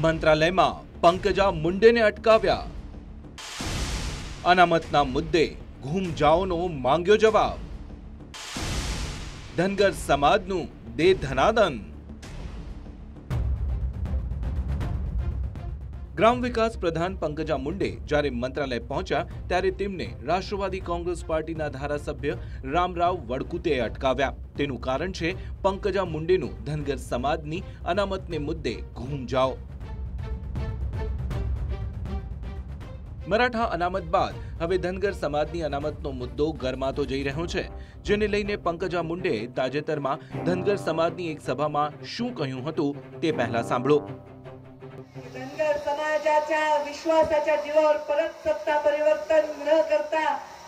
મંત્રાલયમાં પંકજા મુંડેને અટકાવ્યા। અનામતના મુદ્દે ઘૂમજાઓનો માંગ્યો જવાબ। ધનગર સમાજનું દે ધનાદન। ग्राम विकास प्रधान पंकजा मुंडे જ્યારે મંત્રાલય પહોંચ્યા ત્યારે તેમને રાષ્ટ્રવાદી કોંગ્રેસ પાર્ટીના ધારાસભ્ય રામરાવ વડકુતેએ અટકાવ્યા। તેનું કારણ છે પંકજા મુંડેનું ધનગર સમાજની અનામતને મુદ્દે ઘૂમજાઓ। મરાઠા અનામત બાદ હવે ધનગર સમાજની અનામતનો મુદ્દો ગરમાતો જઈ રહ્યો છે, જેને લઈને પંકજા મુંડેએ તાજેતરમાં ધનગર સમાજની એક સભામાં શું કહ્યું હતું તે પહેલા સાંભળો। धनगर समाजाच्या विश्वासाच्या जीवावर परत सत्ता परिवर्तन न करता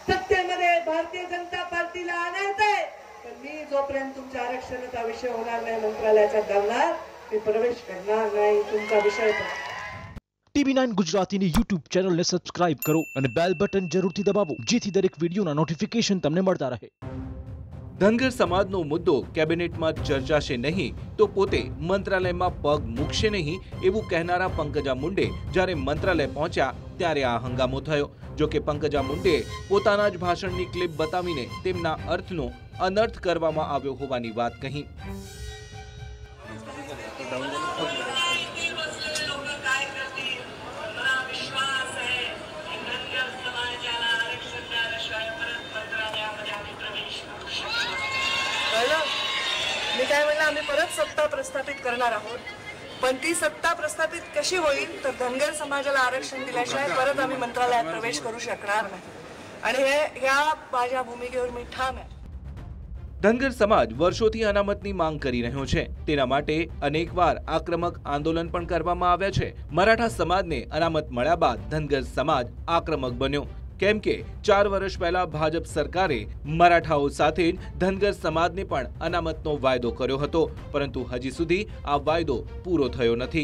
सत्तेमध्ये भारतीय जनता पार्टीला आणायचंय, तर मी जोपर्यंत तुमच्या आरक्षणाचा विषय होणार नाही मंत्रालयाच्या दालनात मी प्रवेश करणार नाही। तुमचा विषय TV9 ગુજરાતીની YouTube ચેનલને સબસ્ક્રાઇબ કરો અને બેલ બટન જરૂરથી દબાવો જેથી દરેક વિડિયોના નોટિફિકેશન તમને મળતા રહે। ધનગર સમાજનો મુદ્દો કેબિનેટમાં ચર્ચાશે નહીં તો પોતે મંત્રાલયમાં પગ મૂકશે નહીં એવું કહેનારા પંકજા મુંડે જ્યારે મંત્રાલય પહોંચ્યા ત્યારે આ હંગામો થયો। જો કે પંકજા મુંડેએ પોતાના જ ભાષણની ક્લિપ બતાવીને તેમના અર્થનો અનર્થ કરવામાં આવ્યો હોવાની વાત કહી। मी काय म्हणलं, आम्ही परत सत्ता प्रस्थापित करणार आहोत, पण ती सत्ता प्रस्थापित कशी होईल तर धनगर समाजाला आरक्षण दिल्याशिवाय परत आम्ही मंत्रालयात प्रवेश करू शकणार नाही आणि ह्या माझ्या भूमिकेवर मी ठाम आहे। ધનગર સમાજ વર્ષોથી અનામતની માંગ કરી રહ્યો છે, તેના માટે અનેકવાર આક્રમક આંદોલન પણ કરવામાં આવ્યા છે। મરાઠા સમાજને અનામત મળ્યા બાદ ધનગર સમાજ આક્રમક બન્યો, કેમ કે 4 વર્ષ પહેલા ભાજપ સરકારે મરાઠાઓ સાથે જ ધનગર સમાજને પણ અનામતનો વાયદો કર્યો હતો, પરંતુ હજી સુધી આ વાયદો પૂરો થયો નથી।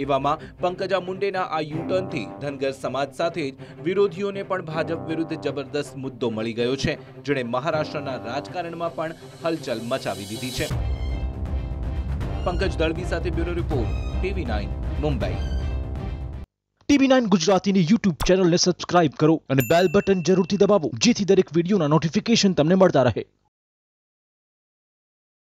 એવામાં પંકજા મુંડેના આ યુટર્નથી ધનગર સમાજ સાથે જ વિરોધીઓને પણ ભાજપ વિરુદ્ધ જબરદસ્ત મુદ્દો મળી ગયો છે, જેણે મહારાષ્ટ્રના રાજકારણમાં પણ હલચલ મચાવી દીધી છે। પંકજ દળવી સાથે bureau report, TV9 Mumbai. TV9 ગુજરાતીની YouTube ચેનલને સબસ્ક્રાઇબ કરો અને બેલ બટન જરૂરથી દબાવો જેથી દરેક વિડિયોના નોટિફિકેશન તમને મળતા રહે।